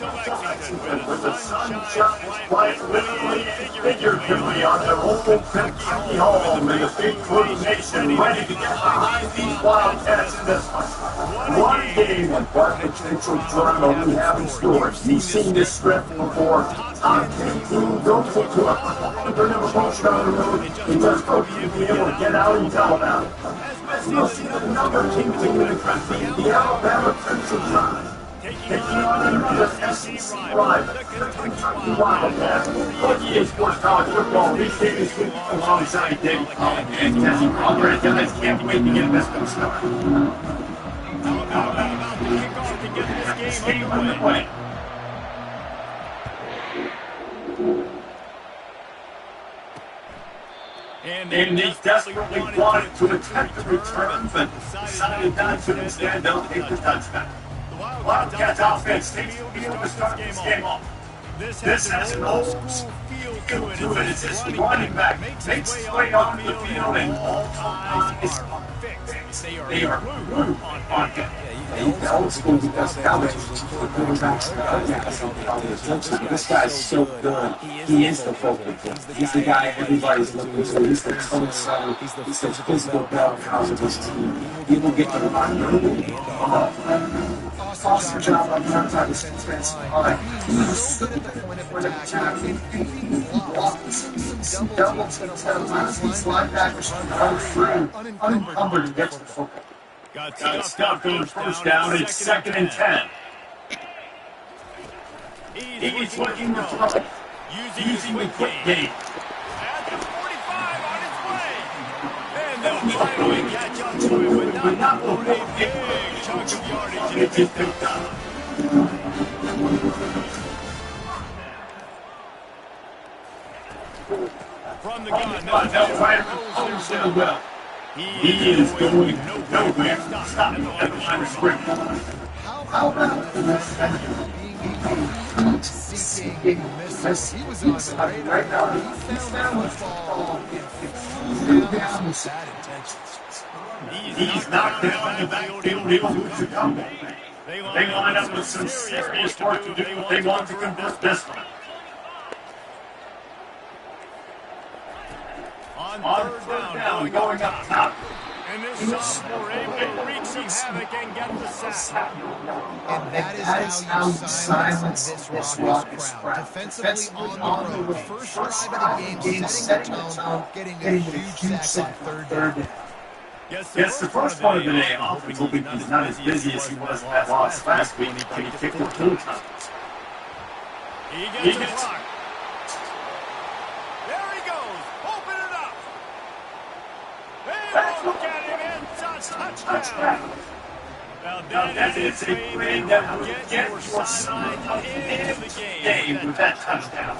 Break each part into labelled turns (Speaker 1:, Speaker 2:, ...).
Speaker 1: to Lexington, where the sun shines bright literally and figuratively on their old Kentucky home, and the Big Blue Nation ready to get behind these Wildcats in this one. One game in what potential drama we have in store. You've seen this script before. Top 10 team goes into a never coached on the road and just hope to be able to get out and tell about it. As you'll see the number 2 team in the country, the Alabama Crimson Tide, taking on another SEC rival, the Kentucky Wildcats. 48 Sports College Football, these games will be alongside David Collins and Jesse Crawford. Guys, can't wait to get this one started. Alabama about to kick off to get this game underway. And they desperately wanted to attempt to return, but decided not to instead they'll take the touchdown. The Wildcats offense takes the field to start this game off. This has an old feel to it as this running back makes his way onto the field and all eyes are fixed. They are glued on him.
Speaker 2: The old school because college this guy's so good. He is the focal point. He's the guy everybody's looking to. He's the tone setter. He's the physical bell cow of his team. He will get to the line early. Awesome job on the outside of his defense. He was good at the point of attack. He blocked some doubles and these linebackers run through unencumbered to get to the football.
Speaker 1: Got stuffed on first down. It's 2nd and 10. He's looking to throw, using the quick game. At the 45 on its way. And they'll finally catch up to him, but not a big chunk of yardage. It's just picked up. From the gun, now Ryder throws to the well. He is going nowhere. Stop at the line of scrimmage.
Speaker 3: How about this? Seeking misses. He was on the radar. He found the ball and threw down with bad intentions.
Speaker 1: He's knocked down in the backfield. He was to come. They line up with some serious work to do if they want to convert this one. On third down, going up top. And this sophomore able to wreak some havoc and get the sack.
Speaker 3: And that is how you silence this raucous crowd. Defensively on the road. First drive of the game, setting the tone, getting a huge sack on third down.
Speaker 1: Yes, the first part of the day, offensively, he's not as busy as he was last week. He kicked the 2 times. He gets it blocked. Look at him and touchdown. Now that is a play that will get your side into the game with that touchdown.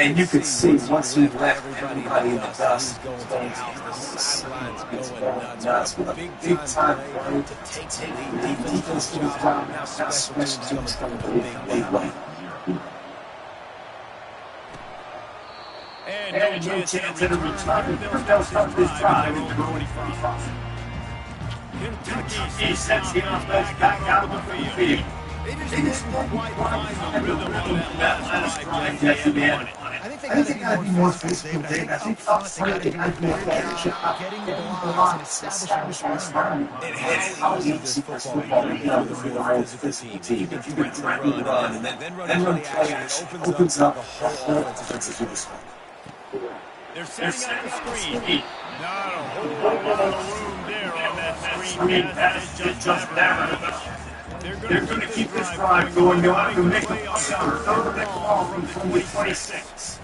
Speaker 2: And you could see once he left everybody in the dust going to the sidelines going nuts with a big time play to take the defense to his job. Now special teams coming to a big way.
Speaker 1: And no chance at a return. They'll start this drive in the 45. Kentucky sends the offense back out of the field.
Speaker 3: They just didn't quite find the rhythm on
Speaker 1: that last drive yesterday.
Speaker 3: I think they got to be more physical, Dave. I think up front they got to be more efficient. Getting the ball and establishing the environment.
Speaker 2: And how easy this football is for the whole physical team. If you can run and then run play, it opens up the whole offensive superstar.
Speaker 1: They're setting up the screen. Not a whole lot of room there on that screen pass. Just there. They're going to keep this drive going. They'll have to make a touchdown. Third and ball from 26.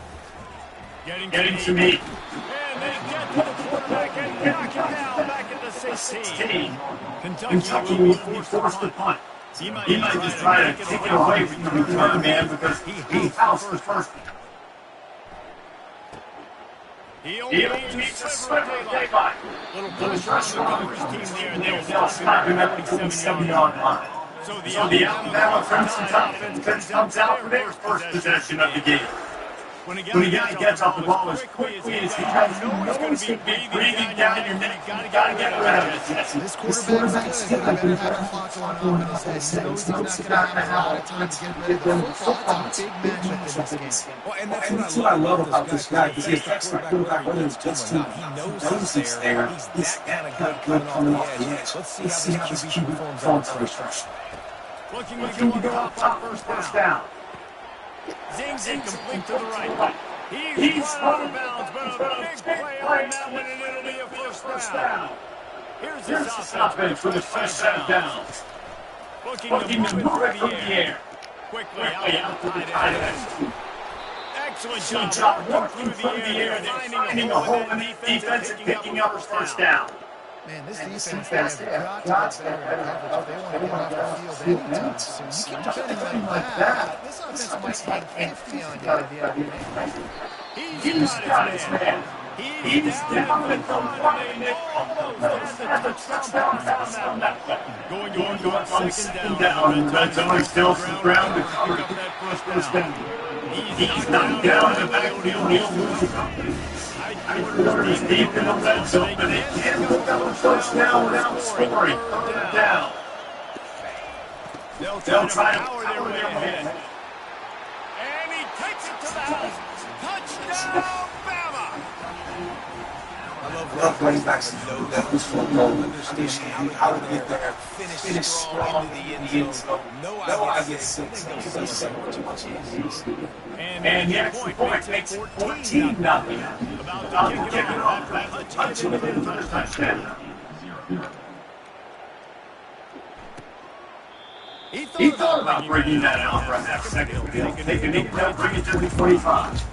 Speaker 1: Getting to me. And they get to the quarterback and knock him down back at the 16. Kentucky will be forced to punt. He might just try to take it away from the return man because he housed the first one. He only needs a sliver of daylight. Little pressure on his team there, and they'll stop him at the 7-yard line. So the Alabama Crimson Tide comes out for their first possession of the game. When a guy gets off the ball as quickly as he does, you know he's going to be breathing down your neck. You got to get rid of it.
Speaker 3: This quarterback's good, but he better have a clock going off in his head. He knows he's not going to have a lot of time to get rid of the football. It's a big matchup in this game.
Speaker 2: Well, and that's what I love about this guy, because he's that quarterback whether it's good team. He knows he's there. He's that kind of good coming off the edge. Let's see how this QB performs first.
Speaker 1: Looking to go up top first down.
Speaker 4: Zings incomplete to the right. He's run out of bounds, but a big play on that one, and it'll be a first down. Here's the
Speaker 1: offense for the first down. Looking to move it from the air.
Speaker 4: Quickly out to the tight end. Excellent job working through the air, finding a hole in the defense and picking up first down.
Speaker 3: Man, this defense has got to get better coverage if they want to get off the field anytime soon. You keep defending like that, this offense might hang 50 on you at the end of the game.
Speaker 1: He's got his man. He's down and from almost at the touchdown. Going second down. And red zone still some ground to cover that first down. He's knocked down in the backfield. He'll lose it. He's deep in the red zone, but they can't pick up a first down without scoring. Third down. They'll try to power their way ahead.
Speaker 4: And he takes it to the house. Touchdown, Bama!
Speaker 2: I love running backs that know that who's for goal, understand how to get there, finish strong into the end zone. No, I get 6. Because they say too much easy.
Speaker 1: And the extra point makes it 14-0. About to kick it off. Touch it within the touchdown. He thought about bringing that out for that second. They can bring it to the 45.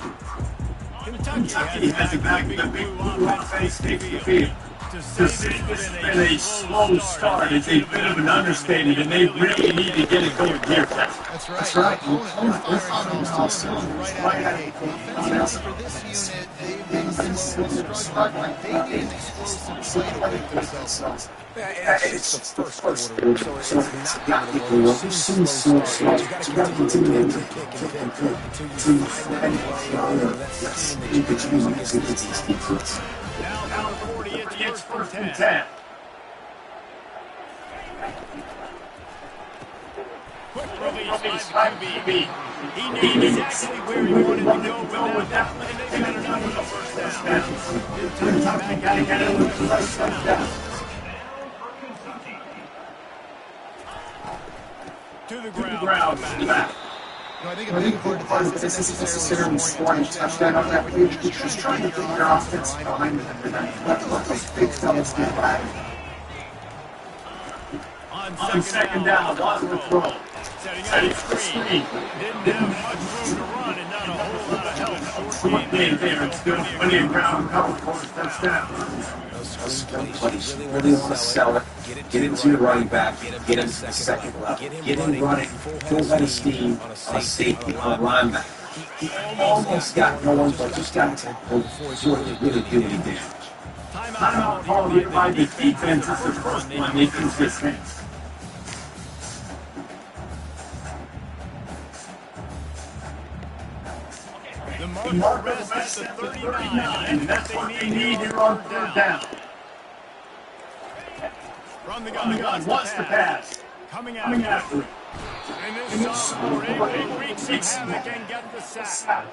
Speaker 1: Kentucky has a big blue offense taking the field. To say this has been a slow start is a bit of an understatement, and they really need to get it going here.
Speaker 3: That's right. They're firing on all cylinders right out of the gate. Offensively, for this unit, they've been slow and struggling. They need an explosive play to pick themselves up.
Speaker 2: It's the first quarter, so it's not getting a slow start. You got to continue to kick until you find that that's the team that you use against these defenses.
Speaker 4: Now down 40, it's first and 10. Quick release by QB. He knew exactly where he wanted to go with that, and they got it out with the first down. Back out and get it with the first down. To the ground. Back.
Speaker 3: I think a big part of this isn't necessarily scoring a touchdown on that page. You're just trying to get your offense behind them. Let those big fellas get back.
Speaker 1: On second down, Wadsworth throw. Setting screen.
Speaker 4: Didn't have much room to run and not a whole lot of help.
Speaker 1: Short game there. It's still plenty of ground cover for the first down.
Speaker 2: Buddies really want to sell it, get into the running back, get into the second level, get him running, full head of steam on a safety, on a linebacker. He almost got going, but just got to before he really do any damage.
Speaker 1: Timeout called here by the defense is the first one making this thing.
Speaker 4: The marker rests at the 39,
Speaker 1: and that's what they need here on third down.
Speaker 4: From the
Speaker 1: gun, wants the pass.
Speaker 4: Coming after it. And this sophomore able to wreak some havoc and get the sack.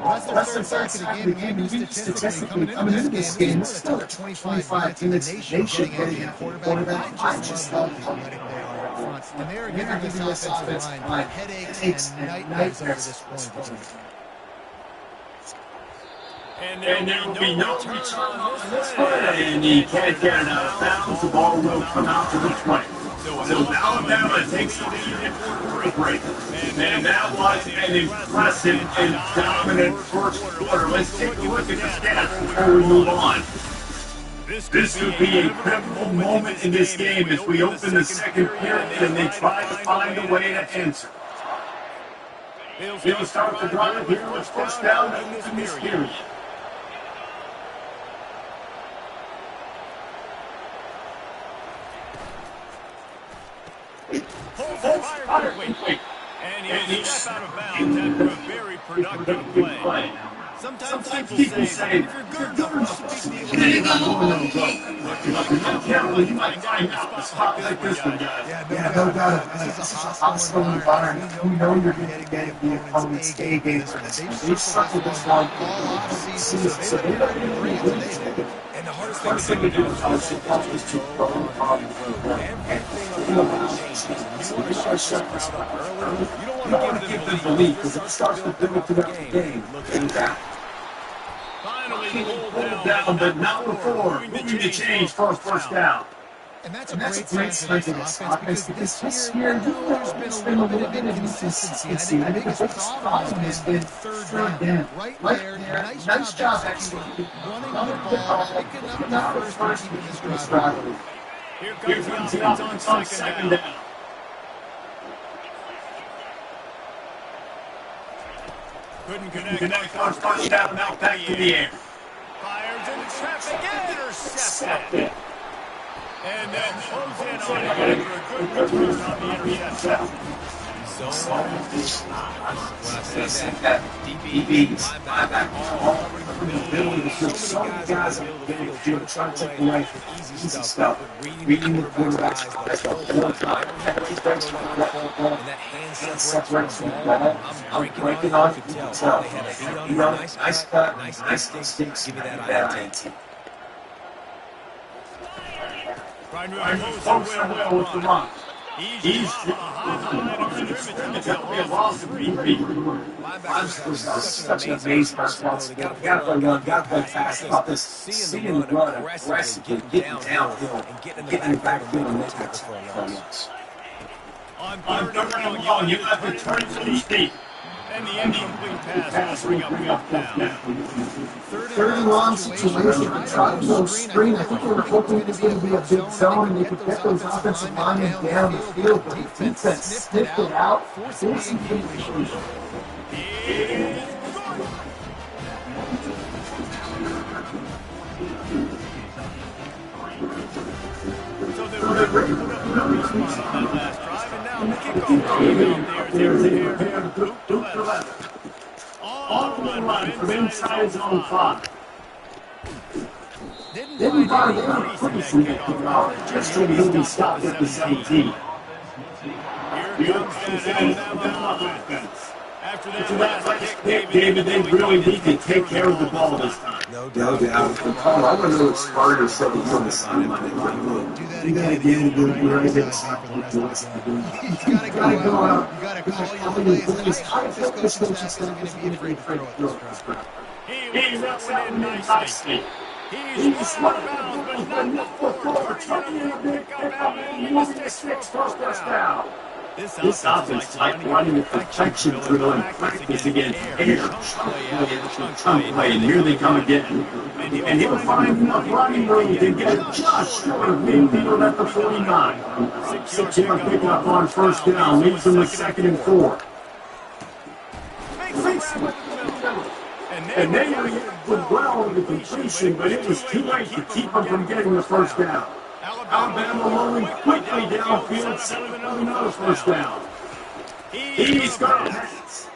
Speaker 3: That's their third sack of the game. Statistically, coming into this game, it's still at 25 units. They should getting a quarterback. I just love how athletic they are up front. And they're giving this offensive line headaches and nightmares over this point.
Speaker 4: And there will be no return on this
Speaker 1: play. And he can't get it out of bounds. The ball will come out to the 20. So Alabama takes the lead for a break. And that was an impressive and dominant first quarter. Let's take a look at the stats before we move on. This would be a critical moment in this game as we open the second period and they try to find a way to answer. They'll start the drive here with first down in this period.
Speaker 4: Fire quickly. And he'll step out of bounds after a very productive play. Sometimes people say, if you're good enough, what's the big deal? You might find out a spot like this one, guys.
Speaker 3: Yeah, no doubt. This is a hostile environment. You know you're going to get the opponent's A game for this one. They've circled this one all off season, so they're ready to bring it today.
Speaker 2: And the hardest thing to do is to go on the road. Everything on the changes. You want to shut this crowd up early. You don't want to give them the lead because if it starts to build throughout the game, look at
Speaker 4: Finally
Speaker 1: Pulled down, but not before. Moving to change for a first down.
Speaker 3: And that's a great strength of this offense because this year, there's been a little bit of inconsistency. And I think the biggest problem has been third down. Right there, nice job executing, running the ball, picking up the first and keeping this drive.
Speaker 4: Here comes the offense on second down. Couldn't connect.
Speaker 1: First down, now back to the air.
Speaker 4: Fires into traffic and intercepted. And then close in on it for a good return on the interception.
Speaker 2: So, when I say that, DBs, linebacker, all over the ability to shoot so many guys on the field trying to take away from easy stuff. Reading the quarterback's eyes the whole time. And that hand separates from the ball. I'm breaking on, you can tell. They had a beat on it, nice cut, nice instincts, give me that identity.
Speaker 1: Right, folks are well with the run. He's such an amazing responsibility. Got to play young, got to play fast about this. Seeing the run aggressively, getting downhill, and getting in the backfield and attack for yards.
Speaker 4: On third down,
Speaker 1: you have to turn to the feet.
Speaker 4: And the incomplete pass will bring up down.
Speaker 3: Third and long situation. They tried to go screen. I think they were hoping it was going to be a big zone and they could get those offensive linemen down the field. But the defense sniffed it out. Forcing incompletion.
Speaker 4: So they were able to put up no response on that last drive, and now the kickoff team out there is prepared to loop the left. On the run from inside zone 5.
Speaker 1: Didn't find any place in that kickoff. Just when he'll be stopped at the 17. Here comes that Alabama offense. After that last kick, David, they really need to take care of the ball this time.
Speaker 2: No doubt.
Speaker 5: I want to know what Sparta said he's on the sideline.
Speaker 3: You got to get it. You're right there. You got to go out. You got to call your plays. And this coach is going to be afraid to throw at this crowd.
Speaker 4: He runs it in nicely. He's smart bounds, but not before turning in a big pickup and moving to 6 first down.
Speaker 1: This offense type running the protection drill and practice against air. Chunk play, and here they come again. And he'll find enough running room to get just short of midfield at the 49. 6-yard pickup on first down, leaves them with 2nd and 4. And they were well with the completion, but it was too late to keep them from getting the first down. Alabama rolling quickly downfield, setting another first down. He's got hands.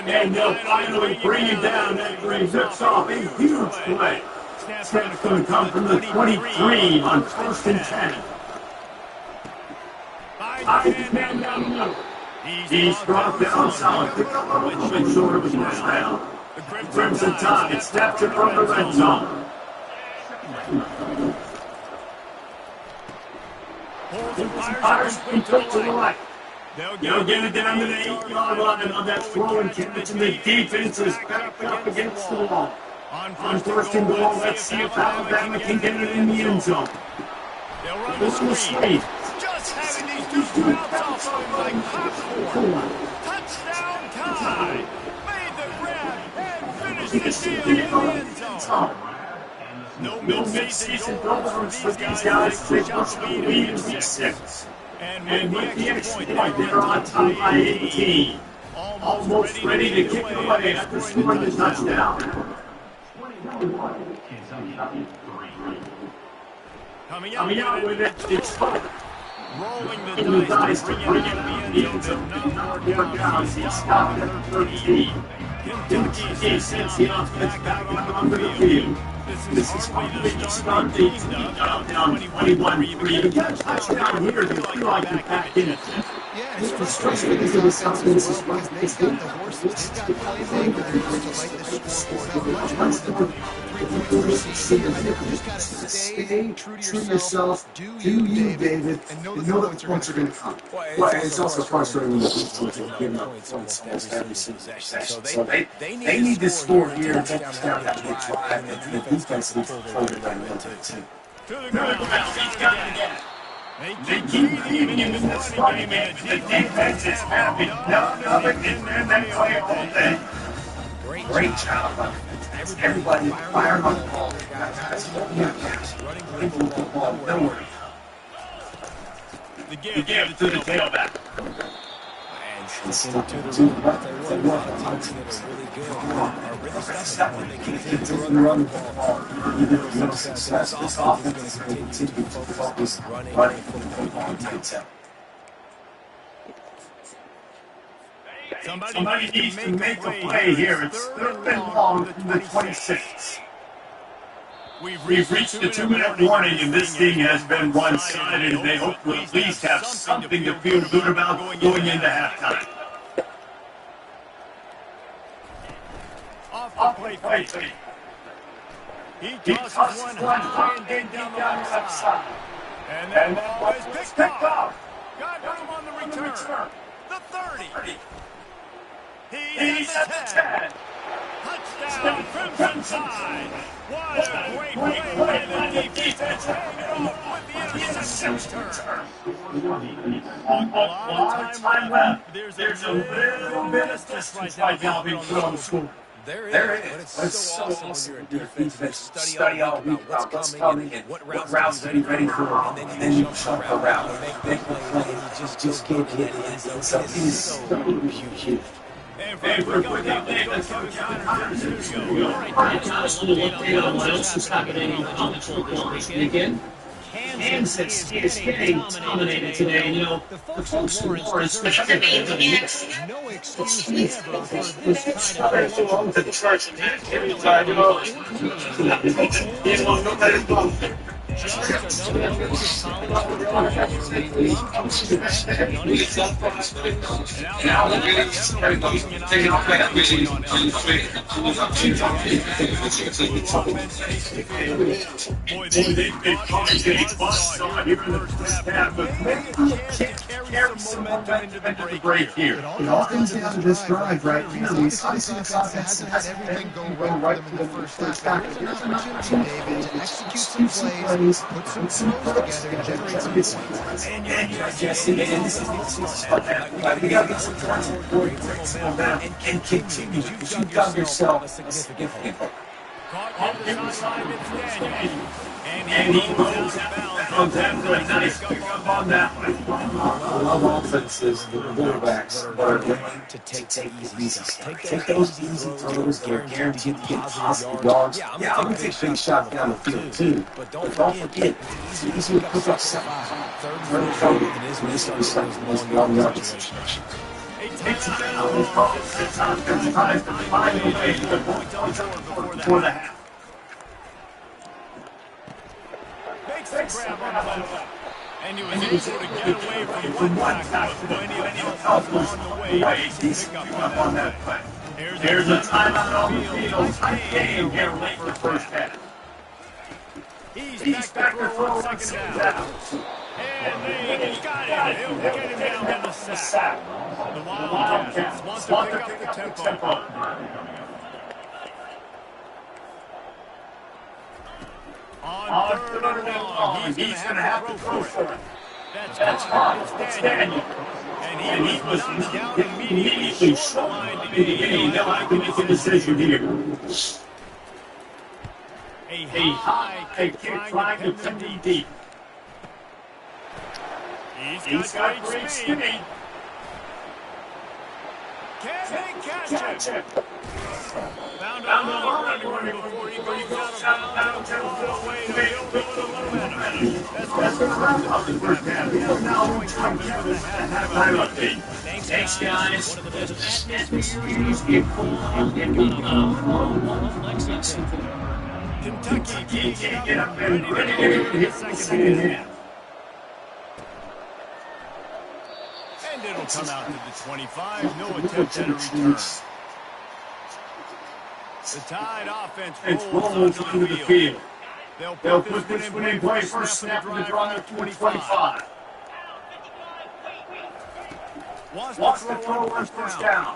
Speaker 1: And they'll finally bring it down after he rips off a huge play. Snap's going to come from the 23 on 1st and 10. 5-man down the middle. He's brought down solid. Pick up a little bit short of his first down. The Crimson Tide snapped it from the red zone. Fires complete to the right. They'll get it down to the 8-yard line on that throw and catch, and the defense is backed up against the wall. On 1st and goal, let's see if Alabama can get it in the end zone. This will speed.
Speaker 4: Just having these two routes off of him like popcorn. Touchdown tie. Made the grab and finished the deal in the end zone. No mid-season doldrums for these guys. They just lead in week 6. And with the extra point, they're on top by 18. Almost ready to kick it away after scoring the touchdown. Coming out with it, it's Pope. rolling the dice to bring it into the end zone, did not work out. He's stopped at 13. Kentucky sends the offense back out onto the field. This is hardly the start. They teamed up down 21-3. You got a touchdown here. You feel like you're back in it.
Speaker 3: Yeah, it's frustrating for this offense as well because they've got the horses, they've got playmakers to light this scoreboard up much more than 3 points per season. I think you just got to stay true to yourself, do you, David, and know that the points are going to come.
Speaker 2: Well, it's also frustrating when the defense is giving up points almost every single possession. So they need to score here and take down that big drive, and the defense needs to play the right way too.
Speaker 4: To the ground, he's got it again. They keep feeding him in this running game. The defense is happy. Nothing in there. They play all day.
Speaker 2: Great job. Everybody firing on the ball. Guys, running the ball. Don't worry.
Speaker 4: The give to the tailback.
Speaker 2: And still to the right. They want a lot of teams that are really good are really stuck when they continue to run the ball. Even if no success, this offense is going to continue to focus running for the long time.
Speaker 4: Somebody needs to make a play here. It's third and long from the 26. We've reached the 2-minute warning, and this thing has been one-sided, and they hope to at least have something to feel good about going into halftime. Off the play. He tosses one high and then down the left side. And then the ball is picked off. Got room on the return. The 30. He's at the 10. Touchdown, Crimson Tide. What a great play by the defense. Hanging off with the interception. A lot of time left. There's a little bit of distance right now being put on the score.
Speaker 2: There it is. It's so awesome when your defense study all week about what's coming and what routes to be ready for, and then you jump the route and make the play, and you just can't get it in. So it is so huge.
Speaker 4: And we're going down, let's go John to the studio.
Speaker 6: All right, Thomas, a little update on what else is happening on the football this weekend. Kansas is getting dominated today. And, you know, the folks in Lawrence, no excuse ever for this kind of
Speaker 1: break here.
Speaker 3: It all comes down to this drive right here. The offense hasn't had everything go right for them in the first half. Here's an opportunity, David, to execute some plays, put some throws together, generate some points.
Speaker 2: And we got to get some points on the board and continue because you've done yourself a significant favor.
Speaker 4: And he goes after a nice pickup on that one.
Speaker 2: I love offenses, the quarterbacks that are willing to take easy stuff. Take those easy throws, guaranteed to get positive yards. Yeah, I'm going to take a big shot down the field too. But don't forget, it's easy to pick up 7 third and 4 than it is when you start seeing those long yard situations.
Speaker 1: It's time to find a way to before the half.
Speaker 4: Makes the grab on the left. And he was able to get away from one tackle, but any else along the way. He's pick up on that play.
Speaker 1: There's a timeout on the field. Tight game here late in the first half.
Speaker 4: He's back to throw on second down. And they got it. He'll get him down in the sack. The Wildcats want to pick up the tempo. On third and long, he's going to have to throw for it. That's hard. It's Daniel. And he was knocked down immediately short line to the game. Now I can make a decision here. A high kick trying to come deep. He's got great speed. Can they catch it? Found a lot of running room before he goes out of bounds. No way to build a little momentum. That's going to wrap up the first half. Now we're trying to give us a halftime update.
Speaker 6: Thanks, guys. One of the best atmospheres in football.
Speaker 4: Kentucky get up and ready to go to the second half. And it'll come out to the 25. No attempt at a return. The Tide offense rolls onto the field. They'll put this one in play first snap of the drive at 25. Wants to throw on first down.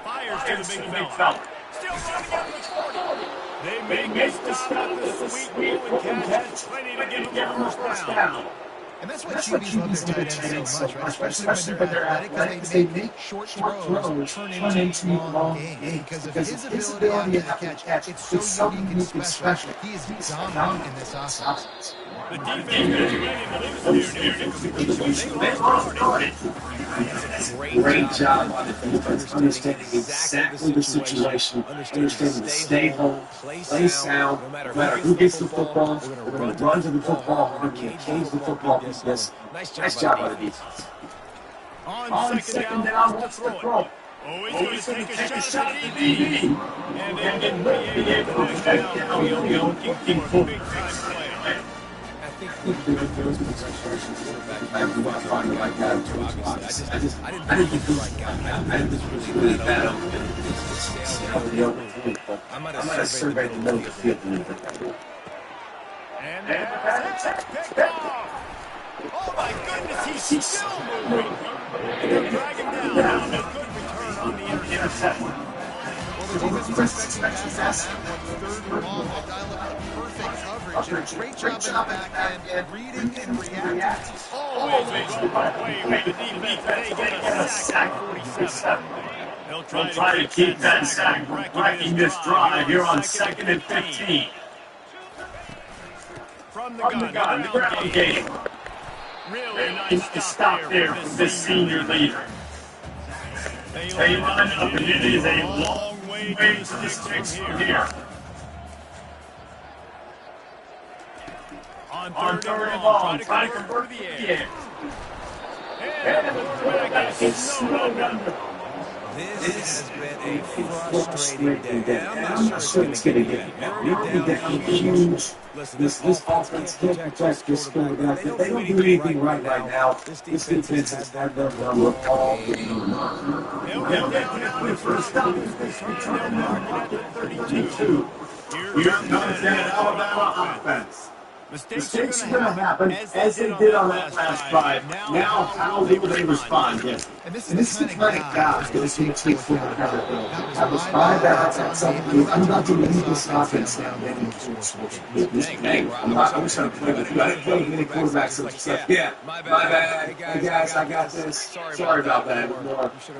Speaker 4: Fires to the big fella. Still running out of the 40. They make the stop with the sweet moving catch. Ready to get him first down.
Speaker 3: And that's why QBs love their tight ends so much, especially when they're athletic, because they make short throws turn into long gains. Because of his ability to catch, it's so unique and special. He is dominant in this offense.
Speaker 4: The defense
Speaker 2: Great job on the defense, understanding exactly the situation, understanding to stay home, play sound. No matter who gets the football, we're going to run to the football, we're going to cage the football. Yes, nice job by the defense.
Speaker 4: on second down, wants to throw. He's going to take a shot at the DB. And then be able to connect downfield, looking for a big-time play.
Speaker 2: I think there was some situations I didn't think the right guy. I didn't really that open. I might have surveyed the middle of the field a little bit.
Speaker 4: And that's picked off. Oh my goodness, he's still moving. And they'll drag him down. A good return on the interception.
Speaker 3: Well, the defense expects success. Third and long, they dial up perfect coverage. Great job in the back end, reading and reacting.
Speaker 4: Always go away with the defense. They get a sack 47. They'll try to keep that sack breaking this drive here on 2nd and 15. From the gun, the ground game. Really nice to stop there from this senior leader. They line up, and it is a long way to the sticks from here. On third and long, try to convert the edge. And the quarterback is snowed under.
Speaker 7: This has been a frustrating day. I'm not sure it's going to get down huge.
Speaker 2: This offense can't protect this quarterback. They don't do anything right now. This defense has had their number all game.
Speaker 4: They'll get the first down. They'll mark it at 32.
Speaker 1: Here comes that Alabama offense.
Speaker 4: Mistakes
Speaker 1: are going to happen as they did on that last drive. Now, how will they respond? Yes.
Speaker 3: And this is the kind of guy
Speaker 2: It's going to take two for the That was my bad. That's something. I'm about to leave this offense now. Hey, I'm trying to play with you. I didn't play with any quarterbacks and stuff. Yeah, my bad. Hey, guys, I got this. Sorry about that.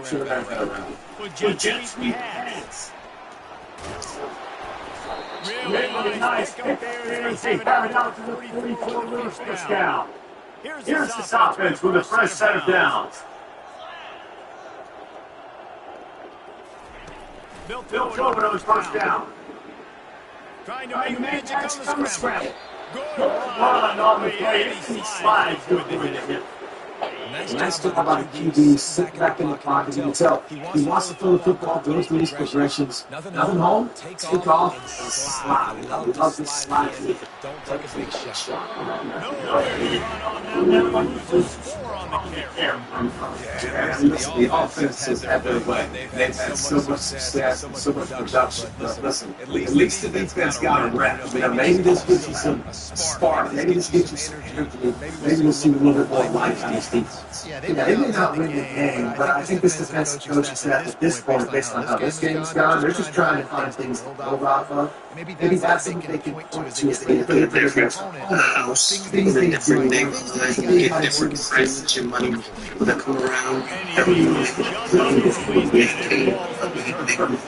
Speaker 2: Should have had that around.
Speaker 4: With jet sweep pass. Really nice pick there.
Speaker 1: They have it out to the 44 first down. Here's this offense with a fresh set of downs. Bill Tobino's first down.
Speaker 4: Trying to make magic on the scramble. Good
Speaker 1: Run on the play. He slides good with it.
Speaker 2: Nice thing about the QB, sitting back in the pocket. You can tell he wants to throw the football, goes through these progressions. Nothing home, take off, and slide. I love this slide.
Speaker 7: Don't take a big shot.
Speaker 2: The offense has had their way. They've had so much success and so much production. Listen, at least the defense got a rep. Maybe this gives you some spark. Maybe this gives you some energy. Maybe you'll see a little bit more life in these defenses.
Speaker 3: Yeah,
Speaker 2: They may not win the game, but I think this defensive coach is at this point, based on how this game's gone, they're just trying to find things to build off of. Maybe that's something they can point to as they put it their house. Things they do.
Speaker 5: They get different prices and money that come around every month.
Speaker 3: And finally, the defense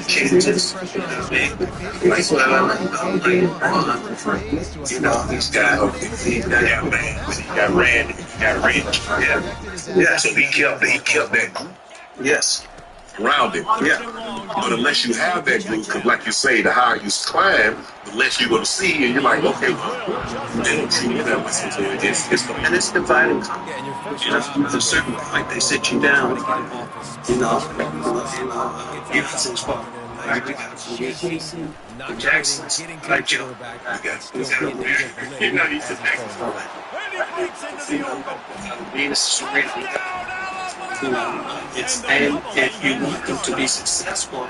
Speaker 5: Changes. That's what I like about Lane. You know, he's got man, he got Rand, he got Rich. Yeah, so he killed that. Yes. around him. Yeah. But unless you have that group, because like you say, the higher you climb, the less you're going to see, and you're like, okay, well, they don't treat me that way. So and it's divided. You know, there's a certain, like they sit you down, you know, give us some spot. Like we got Jason, the Jacksons, like you know, we got you know, he's the next one.
Speaker 4: And he breaks into the open.
Speaker 5: Venus is ready. It's and if you want them to be successful,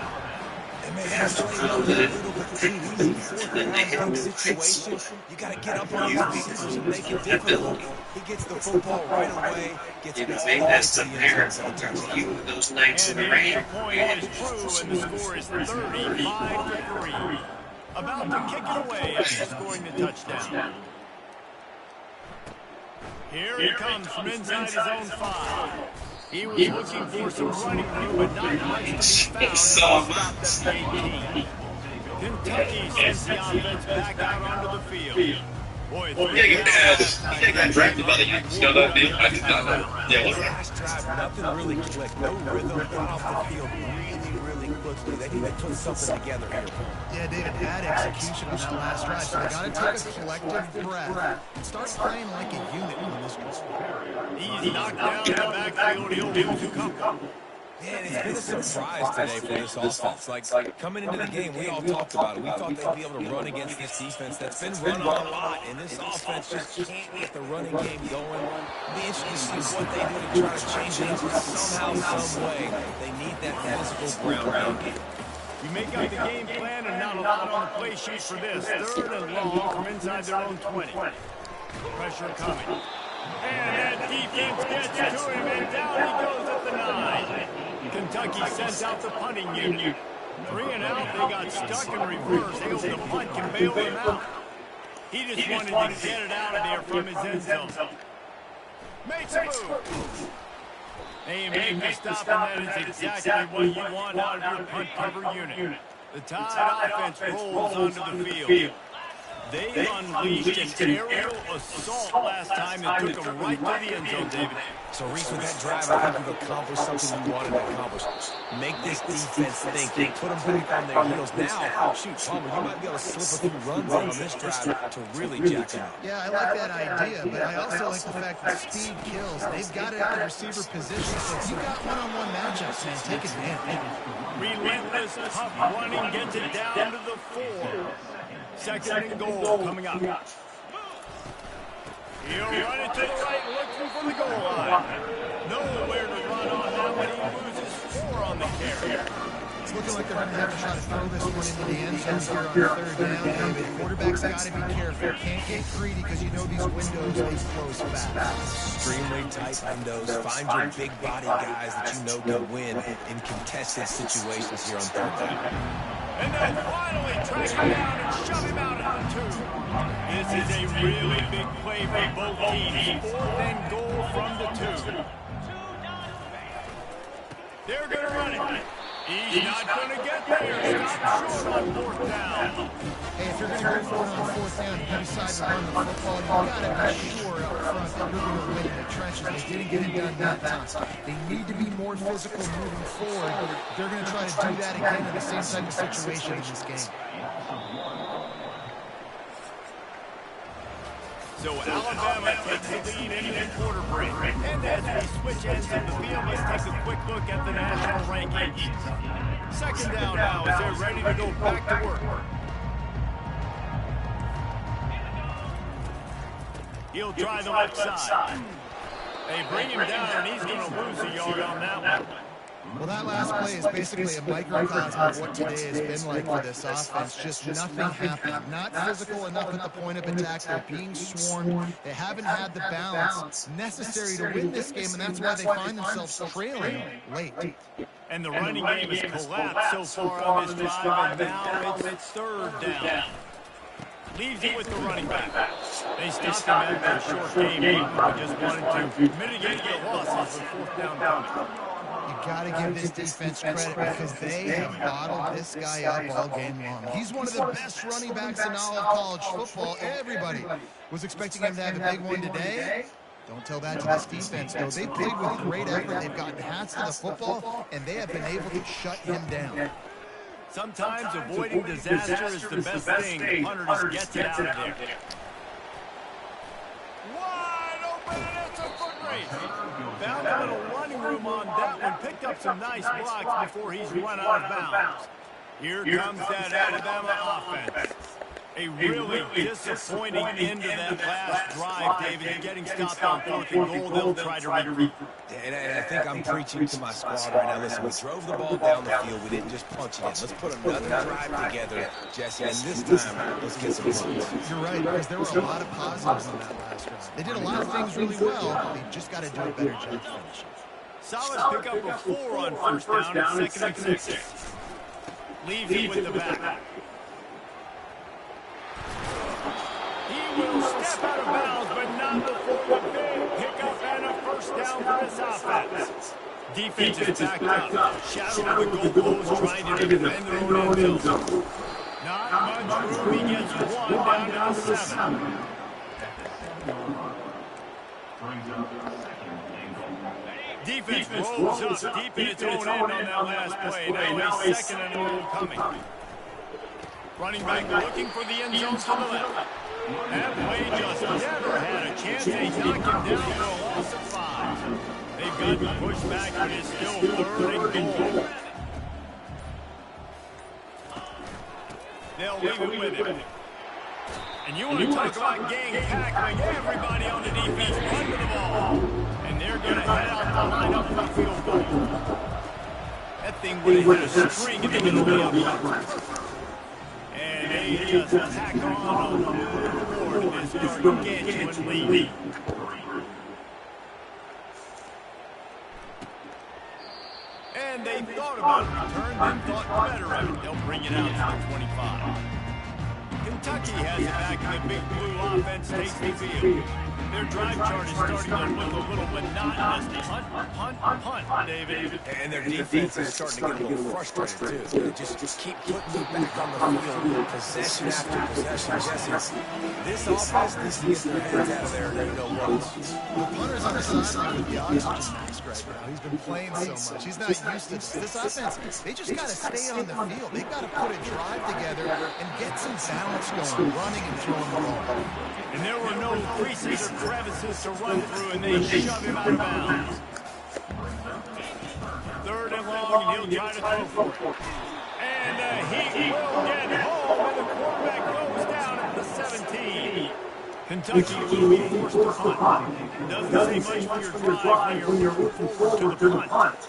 Speaker 7: They have to play a little bit too easy. Fourth down, big situation. You got to get up on your feet and make it difficult. He gets the football right away. Gets
Speaker 5: you know, maybe that's the parents in terms of you those nights in the rain.
Speaker 4: Point is true, and the score is 35-3. About to kick it away after scoring the touchdown. Here he comes from inside his own 5. He was looking for some running room, but not much to be found at the 18. Kentucky sends the offense back out onto the field. Boy,
Speaker 5: He got drafted by the Yankees. You know that? I did not know. Yeah, what's that?
Speaker 7: Last drive, nothing really clicked. No rhythm, got off the field really quickly. They need to put something together here.
Speaker 3: Yeah, David, bad execution on that last drive. So they got to take a collective breath and start playing like a unit on this one.
Speaker 4: he's knocked down in the backfield. He'll lose a couple.
Speaker 7: Man, it's been a surprise today for this offense. Like, coming into the game, we all talked about it. We thought they'd be able to run against this defense that's been run on a lot, and this offense just can't get the running game going. It'll be interesting to see what they do to try to change it up somehow, some way. They need that physical ground game.
Speaker 4: You make up the game plan and not a lot on the play sheet for this. 3rd and long from inside their own 20. Pressure coming. And that defense gets to him, and down he goes at the 9. Kentucky sends out the punting unit. 3 and out, they got stuck in reverse. They hope the punt can bail them out. He just wanted to get it out of there from his end zone. Makes a move. A&B missed stop, and that is exactly what you want out of your punt cover unit. The Tide offense rolls onto the field. They unleashed an aerial assault last time that took them right to the end zone, David.
Speaker 7: So, Reese, with that drive, I think you've accomplished something you wanted to accomplish. Make this defense think. Put them back on their heels. Now, shoot, Palmer, you might be able to slip a few runs in on this drive to really jack them up.
Speaker 3: Yeah, I like that idea, but I also like the fact that speed kills. They've got it at the receiver position, so if you got one-on-one matchups, man, take advantage.
Speaker 4: Relentless, tough running gets it down to the 4. 2nd and goal coming up. He'll run it to the right, looking for the goal line. Nowhere to run on that one. He loses 4 on the carry.
Speaker 3: It's looking like they're going to have to try to throw this one into the end zone here on 3rd down, David. Quarterback's got to be careful. Can't get greedy because you know these windows, they close fast.
Speaker 7: Extremely tight windows. Find your big body guys that you know can win in contested situations here on 3rd down.
Speaker 4: And they'll finally track him down and shove him out on 2. This is a really big play for both teams. 4th and goal from the 2. They're going to run it. He's not going to get there. Stop short on 4th down.
Speaker 3: Hey, if you're going to go for it on 4th down, you decide to run the football, you got to be sure up front that you're going to win in the trenches. They didn't get it done that time. They need to be more physical moving forward. They're going to try to do that again in the same type of situation in this game.
Speaker 4: So Alabama takes the lead into the quarter break. And as we switch ends of the field, let's take a quick look at the national rankings. 2nd down now as they're ready to go back to work. He'll try the left side. They bring him down, and he's going to lose a yard on that one.
Speaker 3: Well, that last play is basically a microcosm of what today has been like for this offense. Just nothing happening. Not physical enough at the point of attack. They're being swarmed. They haven't had the balance necessary to win this game, and that's why they find themselves trailing late.
Speaker 4: And the running game has collapsed so far on this drive, and now it's 3rd down. Leaves it with the running back. They stopped him after a short game. They just wanted to mitigate the losses with 4th down coming.
Speaker 3: You got to give this defense credit because they have bottled this guy up all game long. He's one of the best running backs in all of college football. Everybody was expecting him to have a big one today. Don't tell that to this defense, though. They've played with great effort. They've gotten hats to the football, and they have been able to shut him down.
Speaker 4: Sometimes avoiding disaster is the best thing. The punter just gets it out of there. Wide open, and it's a foot race. Found a little running room on that one. Picked up some nice blocks before he's run out of bounds. Here comes that Alabama offense. A really disappointing end to that last drive, David. Getting stopped on 4th and goal, they'll try to regroup.
Speaker 7: And I think I'm preaching to my squad right now. Listen, we drove the ball down the field. We didn't just punch it in. Let's put another drive together, Jesse, and this time, let's get some points.
Speaker 3: You're right, because there were a lot of positives on that last drive. They did a lot of things really well. They just got to do a better job finishing.
Speaker 4: Solid pickup of 4 on first down and 2nd and 6. Leaves it with the back. He will step out of bounds, but not before the big pickup and a first down for this offense. Defense is backed up. Shadow of the goalpost trying to defend their own end zone. Not much room. He gets 1 down to the 7. Defense rolls up deep in its own end on that last play. Now a 2nd and goal coming. Running back looking for the end zone to the left. That play just never had a chance. They knock him down for a loss of 5. They've got to push back, but it's still 3rd and goal. They'll leave it with him. And you want to talk about gang tackling. Everybody on the defense run to the ball. And they're going to head out the lineup for the field goal. That thing would have hit a string in the middle of the upright. And they just tack on a new reward in this gargantuan lead. And they thought about return, then thought better of it. They'll bring it out to the 25. Kentucky has it back, and the big blue offense takes the field. Their drive chart is starting to look a little monotonous. Punt, David.
Speaker 7: And their defense is starting to get a little frustrated, too. They just keep putting it back on the field, possession after possession. Jesse, this offense needs to get their hands out of there, and you know what?
Speaker 3: The punter's on the sideline with the oxygen mask right now. He's been playing so much. He's not used to this offense. They just got to stay on the field. They've got to put a drive together and get some balance going, running and throwing the ball.
Speaker 4: And there were no creases or crevices to run through, and they shove him out of bounds. 3rd and long, and he'll try to throw for it. And he will get home, and the quarterback goes down at the 17. Kentucky will be forced to punt. Doesn't say much for your drive when you're looking forward to the punt.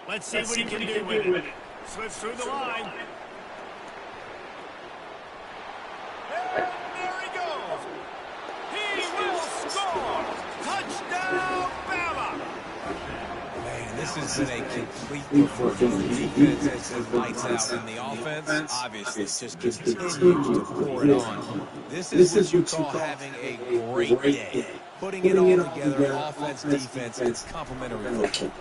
Speaker 4: Let's see what he can do with it. Slips through the line. And there he goes. He will score. Touchdown, Bama.
Speaker 7: Man, this has been a complete performance. The defense has been lights out, and the offense, obviously, just continues to pour it on. This is what you call having a great day. Putting it all together, offense, defense, it's complementary football.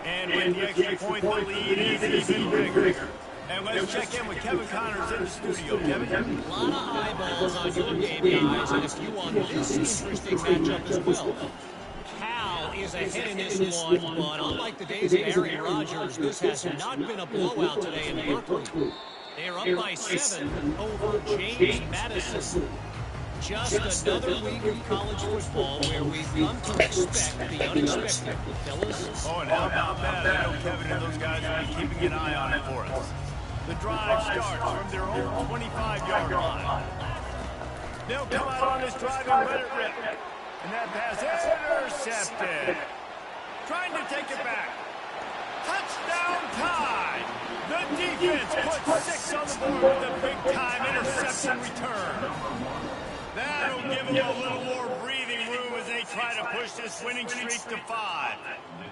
Speaker 4: And with the extra point, the lead is even bigger. And let's check in with Kevin Connors in the studio. Kevin?
Speaker 6: A lot of eyeballs on your game, guys, and a few on this interesting matchup as well. Cal is ahead in this one, but unlike the days of Aaron Rodgers, this has not been a blowout today in Berkeley. They're up by 7 over James Madison. Just another week of college football where we've come to expect the unexpected. Fellas?
Speaker 4: Oh, and how about that? I know Kevin and those guys will be keeping an eye on it for us. The drive starts from their own 25-yard line. They'll come out on this drive and let it rip. And that pass intercepted. Trying to take it back. Touchdown tie. The defense puts 6 on the board with a big-time interception return. That'll give them a little more breathing room as they try to push this winning streak to 5.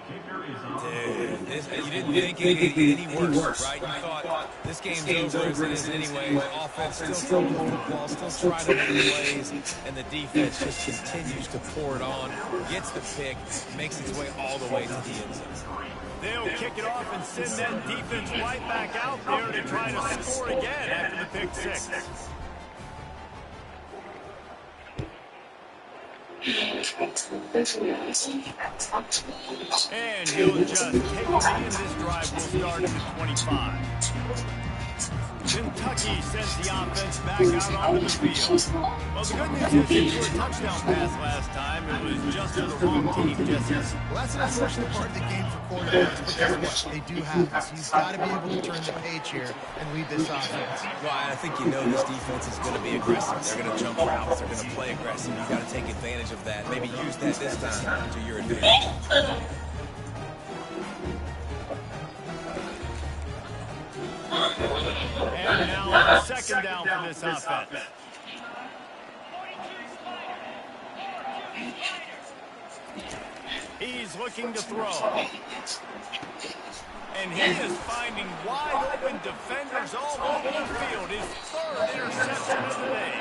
Speaker 7: Dude, you didn't think it could get any worse, right? You thought this game's over as it is anyway. The offense still throwing the football, still trying to make plays, and the defense just continues to pour it on, gets the pick, makes its way all the way to the end zone.
Speaker 4: They'll kick it off and send that defense right back out there to try to score again after the pick 6. And he'll just take it in. This drive will start at the 25. Kentucky sends the offense back out onto the field. Well, the good news is they threw a touchdown pass last time. It was just to the wrong team, Jesse.
Speaker 3: Well, that's an unfortunate part of the game for quarterbacks, but guess what? They do have this. You've got to be able to turn the page here and lead this offense.
Speaker 7: Well, I think you know this defense is going to be aggressive. They're going to jump routes. They're going to play aggressive. You've got to take advantage of that. Maybe use that this time to your advantage.
Speaker 4: And now second down for this offense. He's looking to throw. And he is finding wide open defenders all over the field. His third interception of the day.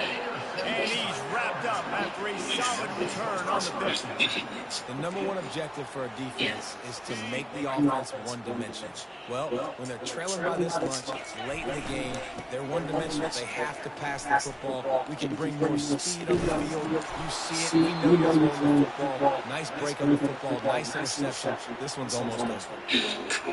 Speaker 4: And he's wrapped up after a solid return on the pitch.
Speaker 7: The number one objective for a defense is to make the offense one-dimensional. Well, when they're trailing by this much, it's late in the game, they're one-dimensional. They have to pass the football. We can bring more speed on the field. You see it. We know you're throwing the football. Nice break on the football. Nice interception. This one's almost over.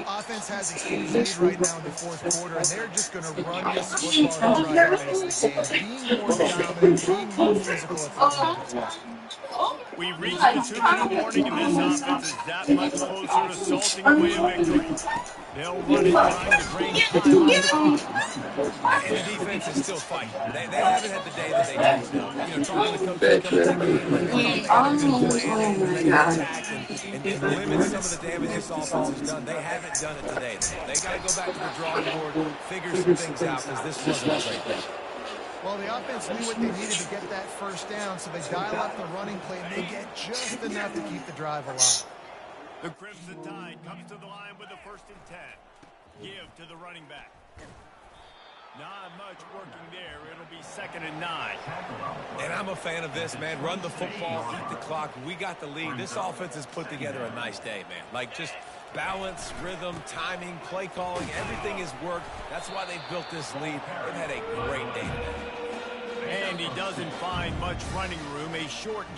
Speaker 3: Offense has a huge lead right now in the fourth quarter, and they're just going to run this football and try to finish the game. Being more dominant, being more physical at the moment.
Speaker 4: We reach the 2-minute warning, and this offense is that much closer to salting away a victory. They'll run it, trying to bring
Speaker 7: And the defense is still fighting. They haven't had the day that they did. You know, talking to coaches coming to the game, and limit some of the damage this offense has done. They haven't done it today. They got to go back to the drawing board, figure some things out, because this wasn't a great day.
Speaker 3: Well, the offense knew what they needed to get that first down, so they dial up the running play, and they get just enough to keep the drive alive.
Speaker 4: The Crimson Tide comes to the line with the 1st and 10. Give to the running back. Not much working there. It'll be 2nd and 9.
Speaker 7: And I'm a fan of this, man. Run the football, eat the clock. We got the lead. This offense has put together a nice day, man. Like, just balance, rhythm, timing, play calling, everything has worked. That's why they built this lead. They've had a great day today.
Speaker 4: And he doesn't find much running room. A short game.